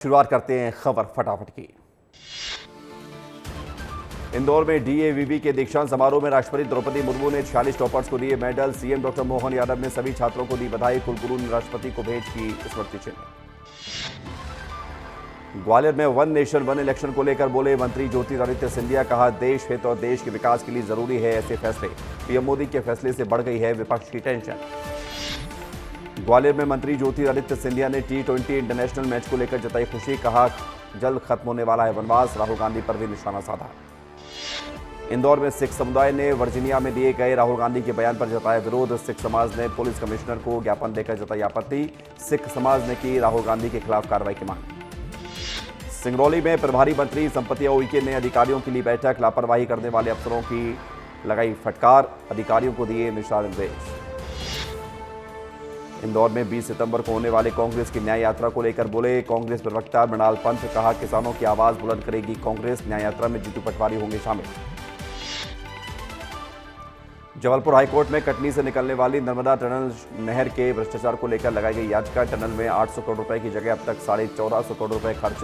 शुरुआत करते हैं खबर फटाफट की। इंदौर में डीएवीवी के दीक्षांत समारोह में राष्ट्रपति द्रौपदी मुर्मू ने 46 टॉपर्स को दिए medal. CM doctor Mohan Yadav ने सभी छात्रों को दी बधाई। कुलगुरु ने राष्ट्रपति को भेंट की स्मृति चिन्ह। ग्वालियर में वन नेशन वन इलेक्शन को लेकर बोले मंत्री ज्योतिरादित्य सिंधिया, कहा देश हित और देश के विकास के लिए जरूरी है ऐसे फैसले। पीएम मोदी के फैसले से बढ़ गई है विपक्ष की टेंशन। ग्वालियर में मंत्री ज्योतिरादित्य सिंधिया ने T20 इंटरनेशनल मैच को लेकर जताई खुशी, कहा जल्द खत्म होने वाला है वनवास। राहुल गांधी पर भी निशाना साधा। इंदौर में सिख समुदाय ने वर्जीनिया में दिए गए राहुल गांधी के बयान पर जताया विरोध। सिख समाज ने पुलिस कमिश्नर को ज्ञापन देकर जताई आपत्ति। सिख समाज ने की राहुल गांधी के खिलाफ कार्रवाई की मांग। सिंगरौली में प्रभारी मंत्री संपतिया उइके ने अधिकारियों के लिए बैठक। लापरवाही करने वाले अफसरों की लगाई फटकार, अधिकारियों को दिए दिशा निर्देश। इंदौर में 20 सितंबर को होने वाले कांग्रेस की न्याय यात्रा को लेकर बोले कांग्रेस प्रवक्ता मृणाल पंत, कहा किसानों की आवाज बुलंद करेगी कांग्रेस। न्याय यात्रा में जीतू पटवारी होंगे शामिल। जबलपुर हाईकोर्ट में कटनी से निकलने वाली नर्मदा टनल नहर के भ्रष्टाचार को लेकर लगाई गई याचिका। टनल में 800 करोड़ रुपए की जगह अब तक 1450 करोड़ रुपए खर्च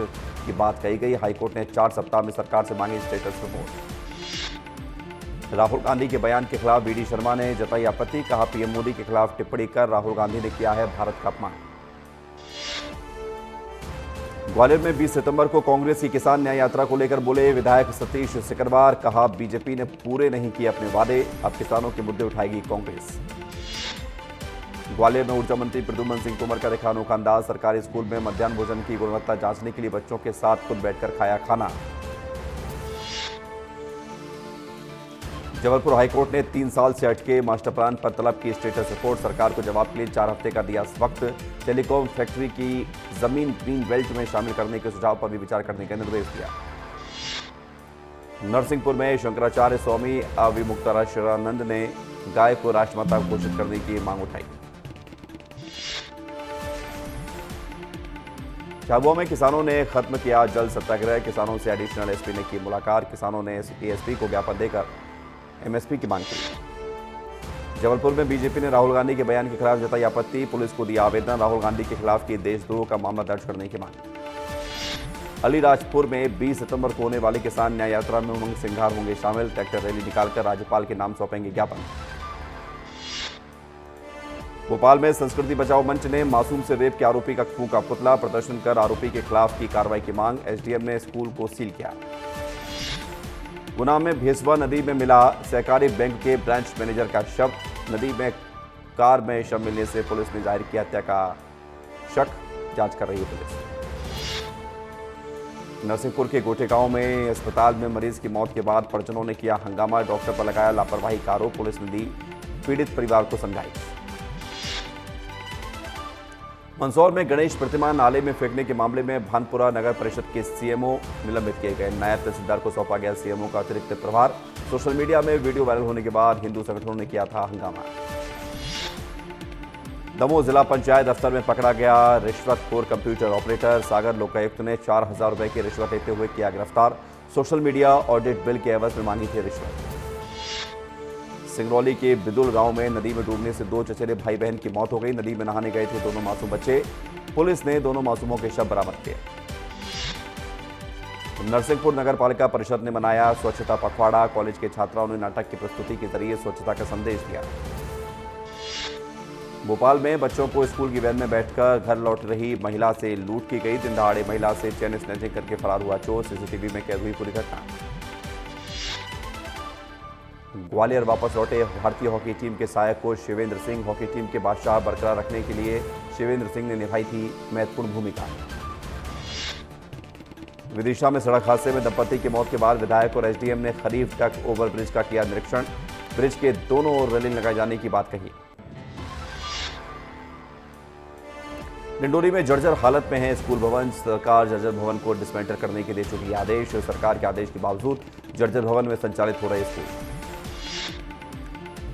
की बात कही गई। हाईकोर्ट ने 4 सप्ताह में सरकार से मांगी स्टेटस रिपोर्ट। राहुल गांधी के बयान के खिलाफ बीडी शर्मा ने जताई आपत्ति, कहा पीएम मोदी के खिलाफ टिप्पणी कर राहुल गांधी ने किया है भारत का अपमान। ग्वालियर में 20 सितंबर को कांग्रेस की किसान न्याय यात्रा को लेकर बोले विधायक सतीश सिकरवार, कहा बीजेपी ने पूरे नहीं किए अपने वादे, अब किसानों के मुद्दे उठाएगी कांग्रेस। ग्वालियर में ऊर्जा मंत्री प्रद्युम्न सिंह तोमर का देखा अनोखा अंदाज। सरकारी स्कूल में मध्याह्न भोजन की गुणवत्ता जांचने के लिए बच्चों के साथ खुद बैठकर खाया खाना। जबलपुर हाईकोर्ट ने 3 साल से अटके मास्टर प्लान पर तलब की स्टेटस रिपोर्ट। सरकार को जवाब के लिए 4 हफ्ते का दिया वक्त। टेलीकॉम फैक्ट्री की जमीन ग्रीन बेल्ट में शामिल करने के सुझाव पर भी विचार करने का निर्देश दिया। नरसिंहपुर में शंकराचार्य स्वामी अविमुक्ताराश्रानंद ने गाय को राष्ट्रमाता घोषित करने की मांग उठाई। झाबुआ में किसानों ने खत्म किया जल सत्याग्रह। किसानों से एडिशनल एसपी ने की मुलाकात। किसानों ने एएसपी को ज्ञापन देकर एमएसपी की मांग की। जबलपुर में बीजेपी ने राहुल गांधी के बयान के खिलाफ जताई आपत्ति। पुलिस को दिया आवेदन। राहुल गांधी के खिलाफ की देशद्रोह का मामला दर्ज करने की मांग। अलीराजपुर में 20 सितंबर को होने वाली किसान न्याय यात्रा में उमंग सिंघार होंगे शामिल। ट्रैक्टर रैली निकालकर राज्यपाल के नाम सौंपेंगे ज्ञापन। भोपाल में संस्कृति बचाओ मंच ने मासूम से रेप के आरोपी का फूंका पुतला। प्रदर्शन कर आरोपी के खिलाफ की कार्रवाई की मांग। एसडीएम ने स्कूल को सील किया। गुना में भेसवा नदी में मिला सहकारी बैंक के ब्रांच मैनेजर का शव। नदी में कार में शव मिलने से पुलिस ने जाहिर किया हत्या का शक। जांच कर रही है पुलिस। नरसिंहपुर के गोटे गांव में अस्पताल में मरीज की मौत के बाद परिजनों ने किया हंगामा। डॉक्टर पर लगाया लापरवाही का आरोप। पुलिस ने दी पीड़ित परिवार को समझाइश। मंदसौर में गणेश प्रतिमा नाले में फेंकने के मामले में भानपुरा नगर परिषद के सीएमओ निलंबित किए गए। नायब तहसीलदार को सौंपा गया सीएमओ का अतिरिक्त प्रभार। सोशल मीडिया में वीडियो वायरल होने के बाद हिंदू संगठनों ने किया था हंगामा। दमोह जिला पंचायत दफ्तर में पकड़ा गया रिश्वतखोर कंप्यूटर ऑपरेटर। सागर लोकायुक्त ने 4000 रुपए की रिश्वत लेते हुए किया गिरफ्तार। सोशल मीडिया ऑडिट बिल के एवज में मांगी थी रिश्वत। सिंगरौली के बिदुल गांव में नदी में डूबने से 2 चचेरे भाई बहन की मौत हो गई। नदी में नहाने गए थे दोनों मासूम बच्चे। पुलिस ने दोनों मासूमों के शव बरामद किए। नरसिंहपुर नगर पालिका परिषद ने मनाया स्वच्छता पखवाड़ा। कॉलेज के छात्राओं ने नाटक की प्रस्तुति के जरिए स्वच्छता का संदेश दिया। भोपाल में बच्चों को स्कूल की वैन में बैठकर घर लौट रही महिला से लूट की गई। दिन दहाड़े महिला से चेन स्नैचिंग करके फरार हुआ चोर। सीसीटीवी में कैद हुई पूरी घटना। ग्वालियर वापस लौटे भारतीय हॉकी टीम के सहायक coach Shivendra Singh. Hockey team के बादशाह बरकरार रखने के लिए शिवेंद्र सिंह ने निभाई थी महत्वपूर्ण भूमिका। विदिशा में सड़क हादसे में दंपति की मौत के बाद विधायक और एसडीएम ने खरीफ तक ओवरब्रिज का किया निरीक्षण। ब्रिज के दोनों ओर रेलिंग लगाए जाने की बात कही। डिंडोरी में जर्जर हालत में है स्कूल भवन। सरकार जर्जर भवन को डिसमेंटल करने के दे चुकी आदेश। सरकार के आदेश के बावजूद जर्जर भवन में संचालित हो रहे स्कूल।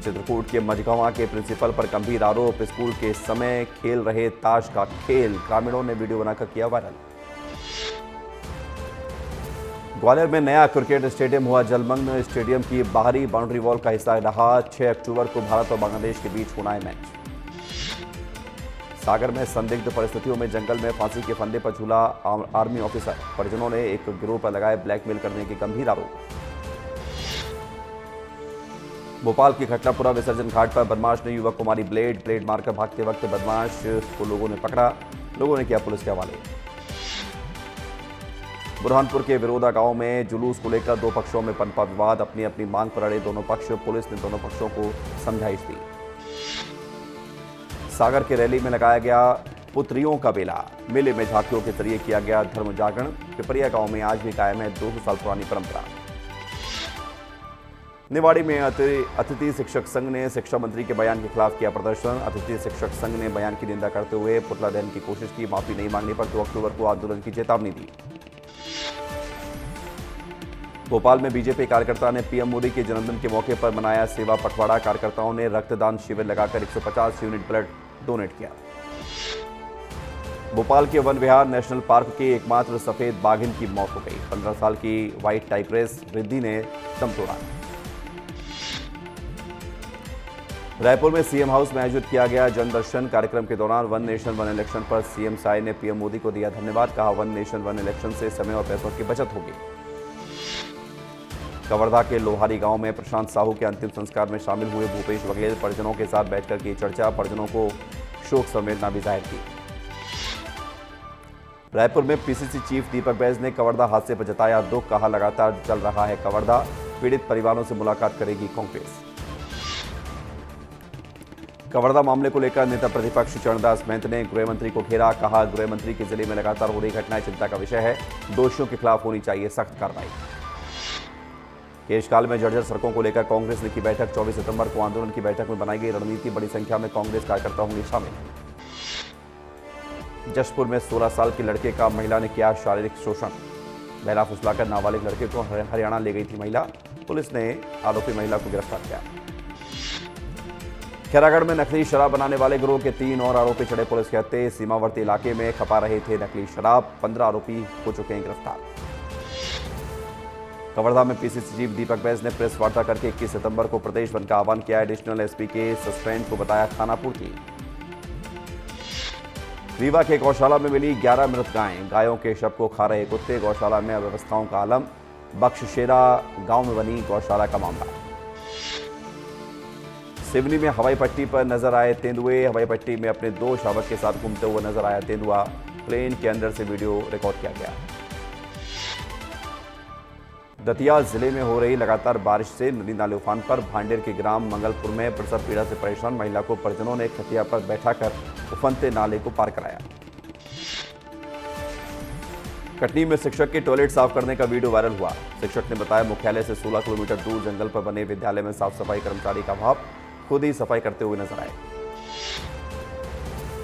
चित्रकूट के मझगवां के प्रिंसिपल पर गंभीर आरोप। स्कूल के समय खेल रहे ताश का खेल ग्रामीणों ने वीडियो बनाकर किया वायरल। ग्वालियर में नया क्रिकेट स्टेडियम हुआ जलमग्न। स्टेडियम की बाहरी बाउंड्री वॉल का हिस्सा रहा। 6 अक्टूबर को भारत और बांग्लादेश के बीच होना है मैच। सागर में संदिग्ध परिस्थितियों में जंगल में फांसी के फंदे पर झूला आर्मी ऑफिसर। परिजनों ने एक गिरोह पर लगाए ब्लैकमेल करने के गंभीर आरोप। भोपाल के खटलापुरा विसर्जन घाट पर बदमाश ने युवक को मारी ब्लेड मारकर भागते वक्त बदमाश को लोगों ने पकड़ा, लोगों ने किया पुलिस के हवाले। बुरहानपुर के विरोधा गांव में जुलूस को लेकर दो पक्षों में पनपा विवाद। अपनी अपनी मांग पर अड़े दोनों पक्ष। पुलिस ने दोनों पक्षों को समझाइश दी। सागर के रैली में लगाया गया पुत्रियों का बेला। मेले में झांकियों के जरिए किया गया धर्म जागरण। पिपरिया गांव में आज भी कायम है 200 साल पुरानी परंपरा। निवाड़ी में अतिथि शिक्षक संघ ने शिक्षा मंत्री के बयान के खिलाफ किया प्रदर्शन। अतिथि शिक्षक संघ ने बयान की निंदा करते हुए पुतला दहन की कोशिश की। माफी नहीं मांगने पर 2 अक्टूबर को आंदोलन की चेतावनी दी। भोपाल में बीजेपी कार्यकर्ता ने पीएम मोदी के जन्मदिन के मौके पर मनाया सेवा पखवाड़ा। कार्यकर्ताओं ने रक्तदान शिविर लगाकर 150 यूनिट ब्लड डोनेट किया। भोपाल के वन विहार नेशनल पार्क के एकमात्र सफेद बाघिन की मौत हो गई। 15 साल की व्हाइट टाइग्रेस रिद्धि ने दम तोड़ा। रायपुर में सीएम हाउस में आयोजित किया गया जनदर्शन कार्यक्रम के दौरान वन नेशन वन इलेक्शन पर सीएम साय ने पीएम मोदी को दिया धन्यवाद। कहा, वन नेशन वन इलेक्शन से समय और पैसों की बचत होगी। कवर्धा के लोहारी गांव में प्रशांत साहू के अंतिम संस्कार में शामिल हुए भूपेश बघेल। परिजनों के साथ बैठकर की चर्चा। परिजनों को शोक संवेदना भी जाहिर की। रायपुर में पीसीसी चीफ दीपक बैज ने कवर्धा हादसे पर जताया दुख। कहा, लगातार चल रहा है कवर्धा। पीड़ित परिवारों से मुलाकात करेगी कांग्रेस। कवर्धा मामले को लेकर नेता प्रतिपक्ष चरणदास महंत ने गृह मंत्री को घेरा। कहा, गृह मंत्री के जिले में लगातार हो रही घटनाएं चिंता का विषय है। दोषियों के खिलाफ होनी चाहिए सख्त कार्रवाई। केशकाल में जर्जर सड़कों को लेकर कांग्रेस ने की बैठक। 24 सितंबर को आंदोलन की बैठक में बनाई गई रणनीति। बड़ी संख्या में कांग्रेस कार्यकर्ता होंगे शामिल। जशपुर में 16 साल के लड़के का महिला ने किया शारीरिक शोषण। बहला फुसलाकर नाबालिग लड़के को हरियाणा ले गई थी महिला। पुलिस ने आरोपी महिला को गिरफ्तार किया। खैरागढ़ में नकली शराब बनाने वाले गिरोह के 3 और आरोपी चढ़े पुलिस के हत्थे। सीमावर्ती इलाके में खपा रहे थे नकली शराब। 15 आरोपी हो चुके हैं गिरफ्तार। कवर्धा में पीसीसी चीफ दीपक बैज ने प्रेस वार्ता करके 21 सितंबर को प्रदेश बंद का आह्वान किया। एडिशनल एसपी के सस्पेंड को बताया खानापूर्ति। रीवा के गौशाला में मिली 11 मृत गायें। गायों के शव को खा रहे कुत्ते। गौशाला में अव्यवस्थाओं का आलम। बख्शशेरा गांव में बनी गौशाला का मामला। सिवनी में हवाई पट्टी पर नजर आए तेंदुए। हवाई पट्टी में अपने 2 शावक के साथ घूमते हुए नजर आया तेंदुआ। प्लेन के अंदर से वीडियो रिकॉर्ड किया गया। दतिया जिले में हो रही लगातार बारिश से नदी नाले उफान पर। भांडेर के ग्राम मंगलपुर में प्रसव पीड़ा से परेशान महिला को परिजनों ने खटिया पर बैठाकर उफनते नाले को पार कराया। कटनी में शिक्षक के टॉयलेट साफ करने का वीडियो वायरल हुआ। शिक्षक ने बताया, मुख्यालय से 16 किलोमीटर दूर जंगल पर बने विद्यालय में साफ सफाई कर्मचारी का अभाव। खुद ही सफाई करते हुए नजर आए।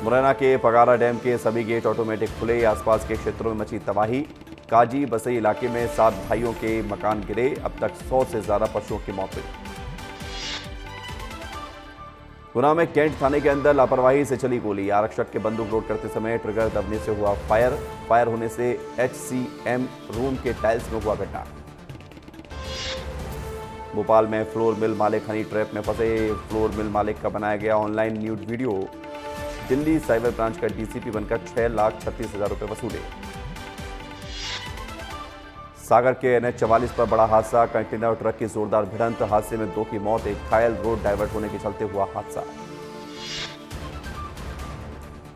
मुरैना के पगारा डैम के सभी गेट ऑटोमेटिक खुले। आसपास के क्षेत्रों में मची तबाही। काजी बसई इलाके में 7 भाइयों के मकान गिरे। अब तक 100 से ज्यादा पशुओं की मौत हुई। गुना में कैंट थाने के अंदर लापरवाही से चली गोली। आरक्षक के बंदूक लोड करते समय ट्रिगर दबने से हुआ फायर होने से HCM रूम के टाइल्स में हुआ घटना। भोपाल में फ्लोर मिल मालिक हनी ट्रैप में फंसे। फ्लोर मिल मालिक का बनाया गया online nude video. Delhi cyber branch का डीसीपी बनकर 6,36,000 रुपए वसूले। सागर के NH-44 पर बड़ा हादसा। कंटेनर और ट्रक की जोरदार भिड़ंत। हादसे में 2 की मौत, 1 घायल। रोड डाइवर्ट होने के चलते हुआ हादसा।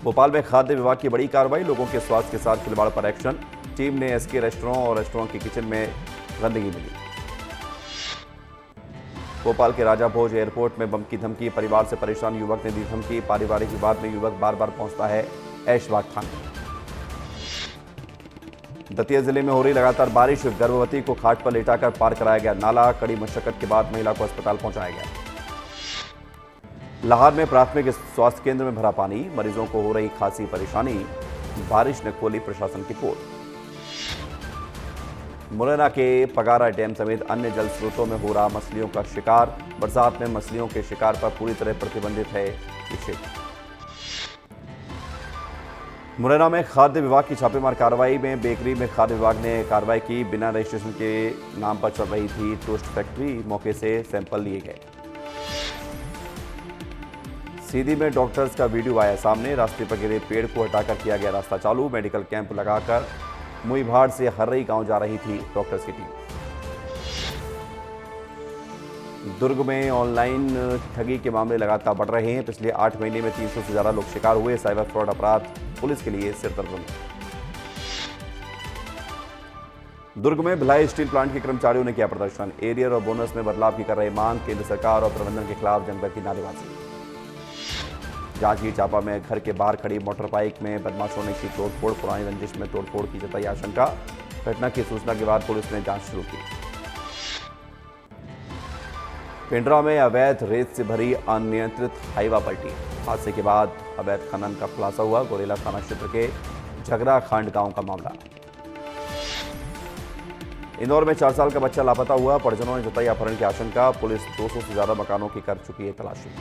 भोपाल में खाद्य विभाग की बड़ी कार्रवाई। लोगों के स्वास्थ्य के साथ खिलवाड़ पर एक्शन। टीम ने SK रेस्टोरेंट और रेस्टोरेंट के किचन में गंदगी मिली। भोपाल के राजा भोज एयरपोर्ट में बम की धमकी। परिवार से परेशान युवक ने दी धमकी। पारिवारिक विवाद में युवक बार बार पहुंचता है ऐशबाग थाने। दतिया जिले में हो रही लगातार बारिश। गर्भवती को खाट पर लेटाकर पार कराया गया नाला। कड़ी मशक्कत के बाद महिला को अस्पताल पहुंचाया गया। लाहौर में प्राथमिक स्वास्थ्य केंद्र में भरा पानी। मरीजों को हो रही खासी परेशानी। बारिश ने खोली प्रशासन की पोल। मुरैना के पगारा डैम समेत अन्य जल स्रोतों में हो रहा मछलियों का शिकार। बरसात में मछलियों के शिकार पर पूरी तरह प्रतिबंधित है ये क्षेत्र। मुरैना में खाद्य विभाग की छापेमार कार्रवाई में बेकरी में खाद्य विभाग ने कार्रवाई की। बिना रजिस्ट्रेशन के नाम पर चल रही थी टोस्ट फैक्ट्री। मौके से सैंपल लिए गए। सीधी में डॉक्टर्स का वीडियो आया सामने। रास्ते पर गिरे पेड़ को हटाकर किया गया रास्ता चालू। मेडिकल कैंप लगाकर मुईभाड़ से हर्रई गांव जा रही थी डॉक्टर्स की टीम। दुर्ग में ऑनलाइन ठगी के मामले लगातार बढ़ रहे हैं। पिछले 8 महीने में 300 से ज्यादा लोग शिकार हुए। साइबर फ्रॉड अपराध पुलिस के लिए सिरदर्द बने। दुर्ग में भिलाई स्टील प्लांट के कर्मचारियों ने किया प्रदर्शन। एरियर और बोनस में बदलाव की कर रहे मांग। केंद्र सरकार और प्रबंधन के खिलाफ जनता की नारेबाजी। जांजगीर चांपा में घर के बाहर खड़ी मोटर बाइक में बदमाशों ने की तोड़फोड़। पुरानी रंजिश में तोड़फोड़ की जताई आशंका। घटना की सूचना के बाद पुलिस ने जांच शुरू की। पिंडरा में अवैध रेत से भरी अनियंत्रित हाईवा पलटी। हादसे के बाद अवैध खनन का खुलासा हुआ। गोरेला थाना क्षेत्र के झगरा खांड गांव का मामला। इंदौर में 4 साल का बच्चा लापता हुआ। परिजनों ने जताई अपहरण की आशंका। पुलिस 200 से ज्यादा मकानों की कर चुकी है तलाशी।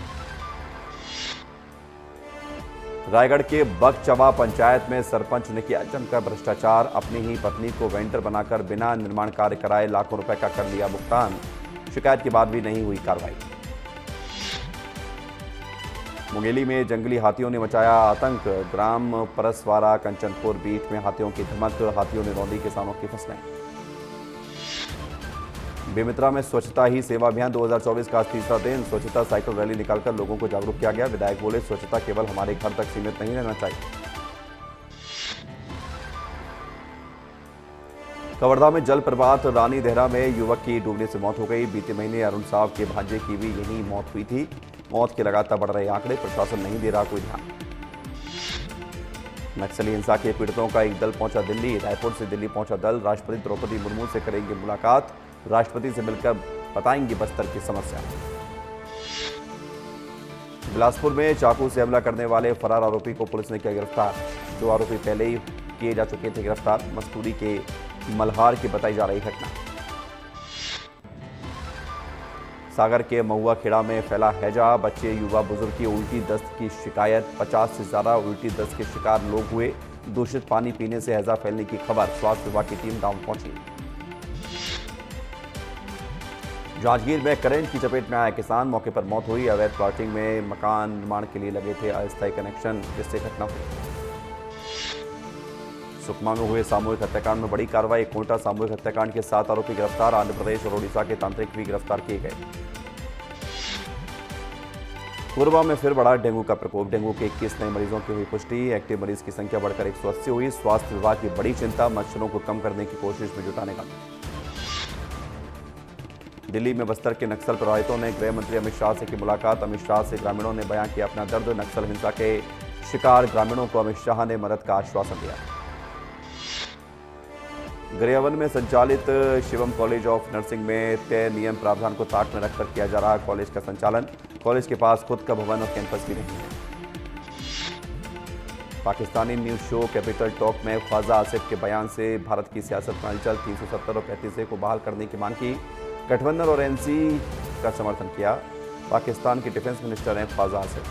रायगढ़ के बगचवा पंचायत में सरपंच ने किया जमकर भ्रष्टाचार। अपनी ही पत्नी को वेंडर बनाकर बिना निर्माण कार्य कराए लाखों रुपए का कर लिया भुगतान। शिकायत के बाद भी नहीं हुई कार्रवाई। मुंगेली में जंगली हाथियों ने मचाया आतंक। ग्राम परसवारा कंचनपुर बीच में हाथियों की धमक। हाथियों ने रौंदी किसानों की फसलें। बेमित्रा में स्वच्छता ही सेवा अभियान 2024 का आज तीसरा दिन। स्वच्छता साइकिल रैली निकालकर लोगों को जागरूक किया गया। विधायक बोले, स्वच्छता केवल हमारे घर तक सीमित नहीं रहना चाहिए। कवर्धा में जल प्रपात रानी देहरा में युवक की डूबने से मौत हो गई। बीते महीने अरुण साहब के भांजे की भी यही मौत हुई थी। मौत के लगातार बढ़ रहे आंकड़े। प्रशासन नहीं दे रहा कोई ध्यान। नक्सली हिंसा के पीड़ितों का एक दल पहुंचा दिल्ली। रायपुर से दिल्ली पहुंचा दल। राष्ट्रपति द्रौपदी मुर्मू से करेंगे मुलाकात। राष्ट्रपति से मिलकर बताएंगे बस्तर की समस्या। बिलासपुर में चाकू से हमला करने वाले फरार आरोपी को पुलिस ने किया गिरफ्तार। 2 आरोपी पहले ही किए जा चुके थे गिरफ्तार। मस्तूरी के मल्हार की बताई जा रही घटना। सागर के महुआ खेड़ा में फैला हैजा। बच्चे युवा बुजुर्ग की उल्टी दस्त की शिकायत। 50 से ज्यादा उल्टी दस्त के शिकार लोग हुए। दूषित पानी पीने से हैजा फैलने की खबर। स्वास्थ्य विभाग की टीम गांव पहुंची। जांजगीर में करंट की चपेट में आया किसान। मौके पर मौत हुई। अवैध प्लॉटिंग में मकान निर्माण के लिए लगे थे अस्थायी कनेक्शन, जिससे घटना हुई। सुकमा में हुए सामूहिक हत्याकांड में बड़ी कार्रवाई। कोटा सामूहिक हत्याकांड के 7 आरोपी गिरफ्तार। आंध्र प्रदेश और ओडिशा के तांत्रिक भी गिरफ्तार किए गए। कोरबा में फिर बढ़ा डेंगू का प्रकोप। डेंगू के 21 नए मरीजों की हुई पुष्टि। एक्टिव मरीज की संख्या बढ़कर 180 हुई। स्वास्थ्य विभाग की बड़ी चिंता। मच्छरों को कम करने की कोशिश में जुटाने का। दिल्ली में बस्तर के नक्सल प्रभावितों ने गृह मंत्री अमित शाह से की मुलाकात। अमित शाह से ग्रामीणों ने बयां किया अपना दर्द। नक्सल हिंसा के शिकार ग्रामीणों को अमित शाह ने मदद का आश्वासन दिया। गरियाबंद में संचालित शिवम कॉलेज ऑफ नर्सिंग में तय नियम प्रावधान को ताक में रखकर किया जा रहा कॉलेज का संचालन। कॉलेज के पास खुद का भवन और कैंपस भी नहीं है। Pakistani news show capital talk में ख्वाजा आसिफ के बयान से भारत की सियासत में हलचल। 370 और 35 को बहाल करने की मांग की। गठबंधन और एनसी का समर्थन किया। पाकिस्तान के डिफेंस मिनिस्टर हैं ख्वाजा आसिफ।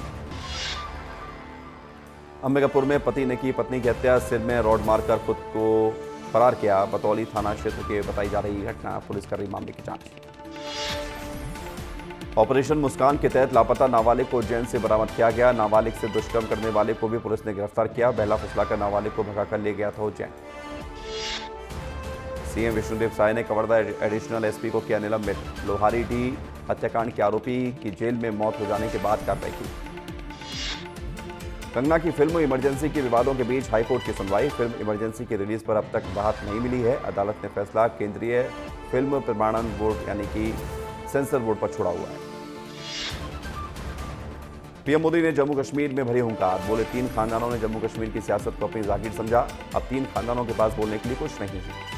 अंबिकापुर में पति ने की पत्नी की हत्या। सिर में रॉड मारकर खुद को फरार किया। बतौली थाना क्षेत्र के बताई जा रही घटना। पुलिस कर रही मामले की जांच। ऑपरेशन मुस्कान के तहत लापता नाबालिग को उज्जैन से बरामद किया गया। नाबालिग से दुष्कर्म करने वाले को भी पुलिस ने गिरफ्तार किया। बहला फुसलाकर नाबालिग को भगाकर ले गया था उज्जैन। सीएम विष्णुदेव साय ने कवर्धा एडिशनल एसपी को किया निलंबित। लोहारी डी हत्याकांड के आरोपी की जेल में मौत हो जाने के बाद कार्रवाई की। कंगना की फिल्म इमरजेंसी के विवादों के बीच हाईकोर्ट की सुनवाई। फिल्म इमरजेंसी की रिलीज पर अब तक राहत नहीं मिली है। अदालत ने फैसला केंद्रीय फिल्म प्रमाणन बोर्ड यानी कि सेंसर बोर्ड पर छोड़ा हुआ है। पीएम मोदी ने जम्मू कश्मीर में भरी हुंकार। बोले 3 खानदानों ने जम्मू कश्मीर की सियासत को अपनी जागीर समझा। अब 3 खानदानों के पास बोलने के लिए कुछ नहीं है।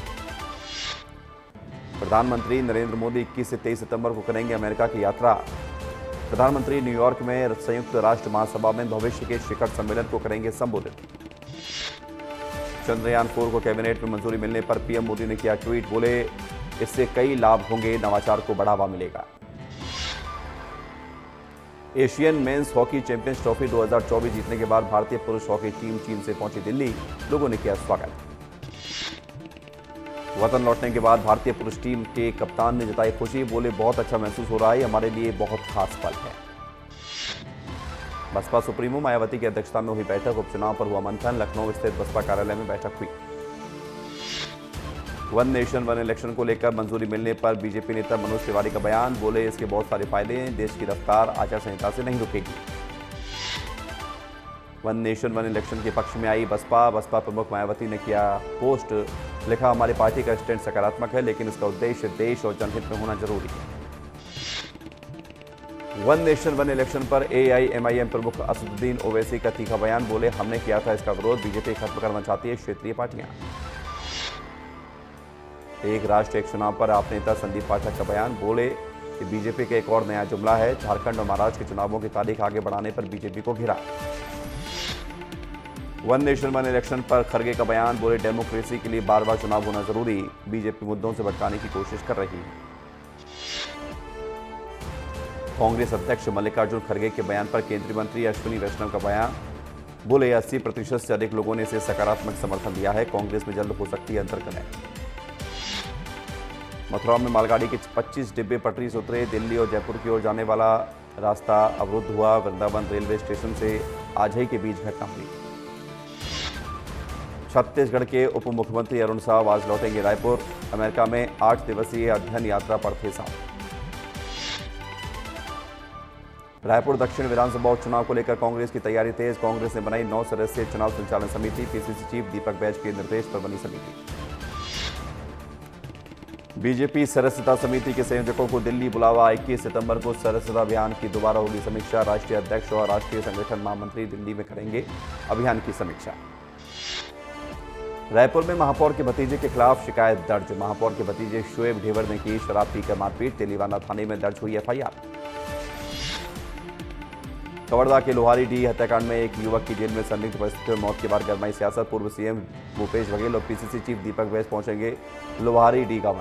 प्रधानमंत्री नरेंद्र मोदी 21 से 23 सितंबर को करेंगे अमेरिका की यात्रा। प्रधानमंत्री न्यूयॉर्क में संयुक्त राष्ट्र महासभा में भविष्य के शिखर सम्मेलन को करेंगे संबोधित। चंद्रयान 4 को कैबिनेट में मंजूरी मिलने पर पीएम मोदी ने किया ट्वीट। बोले, इससे कई लाभ होंगे, नवाचार को बढ़ावा मिलेगा। Asian men's hockey champions trophy 2024 जीतने के बाद भारतीय पुरुष हॉकी टीम चीन से पहुंची दिल्ली। लोगों ने किया स्वागत। वतन लौटने के बाद भारतीय पुरुष टीम के कप्तान ने जताई खुशी। बोले, बहुत अच्छा महसूस हो रहा है, हमारे लिए बहुत खास पल है। बसपा सुप्रीमो मायावती की अध्यक्षता में हुई बैठक, उपचुनाव पर हुआ मंथन, लखनऊ स्थित बसपा कार्यालय में बैठक हुई। वन नेशन वन इलेक्शन को लेकर मंजूरी मिलने पर बीजेपी नेता मनोज तिवारी का बयान, बोले इसके बहुत सारे फायदे हैं, देश की रफ्तार आचार संहिता से नहीं रुकेगी। वन नेशन वन इलेक्शन के पक्ष में आई बसपा प्रमुख मायावती ने किया पोस्ट, लिखा हमारी पार्टी का स्टैंड सकारात्मक है, लेकिन इसका उद्देश्य देश और जनहित में होना जरूरी है। वन नेशन वन इलेक्शन पर एआईएमआईएम प्रमुख असदुद्दीन ओवैसी का तीखा बयान, बोले हमने किया था इसका विरोध, बीजेपी खत्म करना चाहती है क्षेत्रीय पार्टियां। एक राष्ट्र एक चुनाव पर आप नेता संदीप पाठक का बयान, बोले कि बीजेपी का एक और नया जुमला है, झारखंड और महाराष्ट्र के चुनावों की तारीख आगे बढ़ाने पर बीजेपी को घिरा। वन नेशन वन इलेक्शन पर खरगे का बयान, बोले डेमोक्रेसी के लिए बार बार चुनाव होना जरूरी, बीजेपी मुद्दों से भटकाने की कोशिश कर रही है। कांग्रेस अध्यक्ष मल्लिकार्जुन खरगे के बयान पर केंद्रीय मंत्री अश्विनी वैष्णव का बयान, बोले 80% से अधिक लोगों ने इसे सकारात्मक समर्थन दिया है, कांग्रेस में जल्द हो सकती है अंतर्कलह। मथुरा में मालगाड़ी के 25 डिब्बे पटरी से उतरे, दिल्ली और जयपुर की ओर जाने वाला रास्ता अवरुद्ध हुआ, वृंदावन रेलवे स्टेशन से आजही के बीच घटना हुई। छत्तीसगढ़ के उप मुख्यमंत्री अरुण साव आज लौटेंगे रायपुर, अमेरिका में 8 दिवसीय अध्ययन यात्रा पर थे साव। रायपुर दक्षिण विधानसभा उपचुनाव को लेकर कांग्रेस की तैयारी तेज, कांग्रेस ने बनाई 9 सदस्यीय चुनाव संचालन समिति, पीसीसी चीफ दीपक बैज के निर्देश पर बनी समिति। बीजेपी सदस्यता समिति के संयोजकों को दिल्ली बुलावा, 21 सितंबर को सदस्यता अभियान की दोबारा होगी समीक्षा, राष्ट्रीय अध्यक्ष और राष्ट्रीय संगठन महामंत्री दिल्ली में करेंगे अभियान की समीक्षा। रायपुर में महापौर के भतीजे के खिलाफ शिकायत दर्ज, महापौर के भतीजे शोएब ढेवर ने की शराब पीकर मारपीट, तेलीवाना थाने में दर्ज हुई एफआईआर। कवर्धा के लोहारीडीह हत्याकांड में एक युवक की जेल में संदिग्ध परिस्थितियों में मौत के बाद गरमाई सियासत, पूर्व सीएम भूपेश बघेल और पीसीसी चीफ दीपक बैज पहुंचेंगे लोहारीडीह गांव।